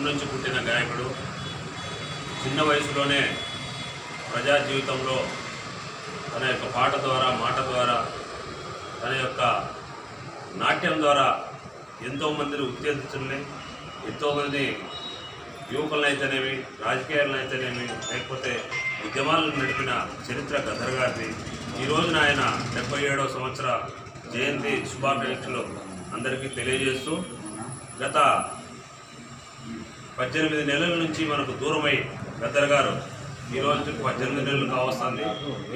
నుంచి పుట్టిన గాయకుడు. చిన్న వయసులోనే ప్రజా జీవితంలో తన యొక్క పాట ద్వారా, మాట ద్వారా, తన యొక్క నాట్యం ద్వారా ఎంతోమందిని ఉత్తేజితుల్ని, ఎంతోమంది యువకులనైతేనేమి, రాజకీయాలనైతేనేమి, లేకపోతే ఉద్యమాలను నడిపిన చరిత్ర గద్దర్ గారిది. ఈ రోజున ఆయన 77వ సంవత్సర జయంతి శుభాకాంక్షలు అందరికీ తెలియజేస్తూ, గత 18 నెలల నుంచి మనకు దూరమై గద్దర్ గారు ఈ రోజు 18 నెలలు కావస్తుంది.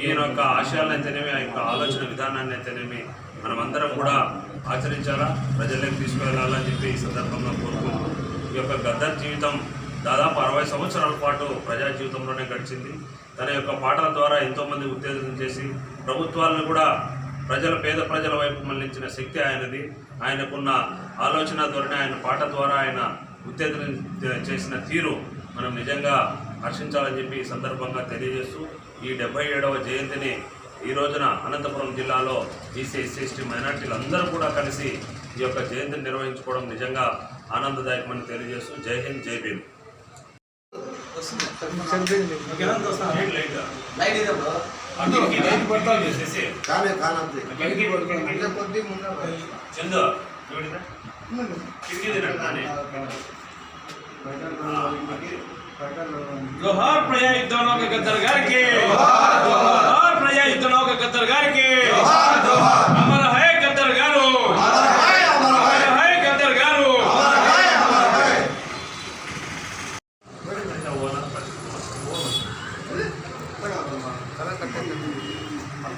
ఈయన యొక్క ఆశయాలను అయితేనేమి, ఆ యొక్క ఆలోచన విధానాన్ని అయితేనేమి మనమందరం కూడా ఆచరించాలా, ప్రజల్లోకి తీసుకువెళ్ళాలని చెప్పి ఈ సందర్భంగా కోరుకుంటూ, ఈ యొక్క గద్దర్ జీవితం దాదాపు 60 సంవత్సరాల పాటు ప్రజా జీవితంలోనే గడిచింది. తన యొక్క పాటల ద్వారా ఎంతోమంది ఉత్తేజం చేసి ప్రభుత్వాలను కూడా పేద ప్రజల వైపు మళ్లించిన శక్తి ఆయనది. ఆయనకున్న ఆలోచన ధోరణి, ఆయన పాట ద్వారా ఆయన ఉత్తేజం చేసిన తీరు మనం నిజంగా హర్షించాలని చెప్పి ఈ సందర్భంగా తెలియజేస్తూ, ఈ 77వ జయంతిని ఈ రోజున అనంతపురం జిల్లాలో బీసీ, ఎస్సీ, ఎస్టీ మైనార్టీలు అందరూ కూడా కలిసి ఈ యొక్క జయంతిని నిర్వహించుకోవడం నిజంగా ఆనందదాయకమని తెలియజేస్తూ, జై హింద్, జై భీమ్. जोहार प्रजायुद्धों के गद्दार गार के, जोहार प्रजायुद्धों के गद्दार गार के, अमर है गद्दार गारो, अमर है गद्दार गारो.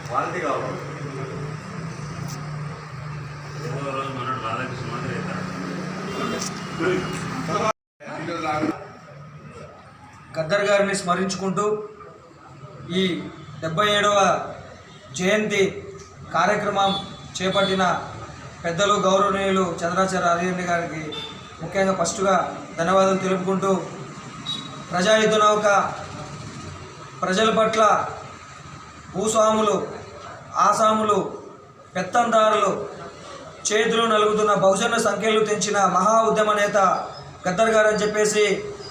क्वालिटी का मन राधाकृष्ण గద్దర్ గారిని స్మరించుకుంటూ ఈ 77వ జయంతి కార్యక్రమం చేపట్టిన పెద్దలు గౌరవనీయులు చంద్రాచార్య రాజేంద్ర గారికి ముఖ్యంగా ఫస్ట్గా ధన్యవాదాలు తెలుపుకుంటూ, ప్రజాయుద్ధ నౌక ప్రజల పట్ల భూస్వాములు, ఆసాములు, పెత్తందారులు చేతులు నలుగుతున్న బహుజన సంఖ్యలు తెంచిన మహా ఉద్యమ నేత గద్దర్ గారు అని చెప్పేసి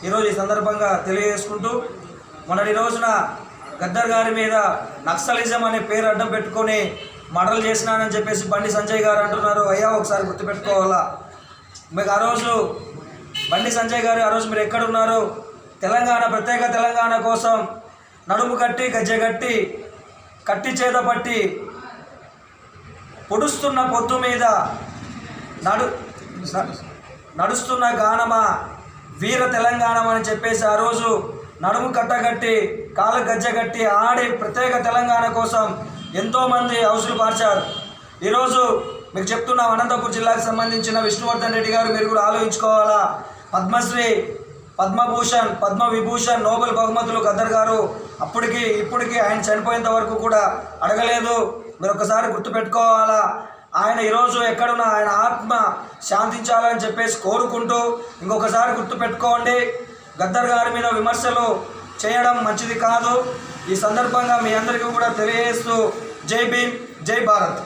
ఈరోజు ఈ సందర్భంగా తెలియజేసుకుంటూ, మొన్నటి రోజున గద్దర్ గారి మీద నక్సలిజం అనే పేరు అడ్డం పెట్టుకొని మర్డర్లు చేసినానని చెప్పేసి బండి సంజయ్ గారు అంటున్నారు. అయ్యా ఒకసారి గుర్తుపెట్టుకోవాలా, మీకు ఆ రోజు బండి సంజయ్ గారు ఆ రోజు మీరు ఎక్కడున్నారు? తెలంగాణ, ప్రత్యేక తెలంగాణ కోసం నడుము కట్టి, గజ్జెగట్టి, కట్టి చేత పట్టి పొడుస్తున్న పొత్తు మీద నడుస్తున్న గానమా వీర తెలంగాణ అని చెప్పేసి ఆ రోజు నడుము కట్టగట్టి, కాళ్ళ గజ్జగట్టి ఆడి ప్రత్యేక తెలంగాణ కోసం ఎంతోమంది అవసరం పార్చారు. ఈరోజు మీకు చెప్తున్నాం, అనంతపురం జిల్లాకు సంబంధించిన విష్ణువర్ధన్ రెడ్డి గారు మీరు కూడా ఆలోచించుకోవాలా. పద్మశ్రీ, పద్మభూషణ్, పద్మవిభూషణ్, నోబెల్ బహుమతులు గద్దర్ గారు అప్పటికి ఇప్పటికీ ఆయన చనిపోయేంత వరకు కూడా అడగలేదు. మీరు ఒకసారి గుర్తుపెట్టుకోవాలా. ఆయన ఈరోజు ఎక్కడున్నా ఆయన ఆత్మ శాంతించాలని చెప్పేసి కోరుకుంటూ, ఇంకొకసారి గుర్తుపెట్టుకోండి, గద్దర్ గారి మీద విమర్శలు చేయడం మంచిది కాదు. ఈ సందర్భంగా మీ అందరికీ కూడా తెలియజేస్తూ, జై భీమ్, జై భారత్.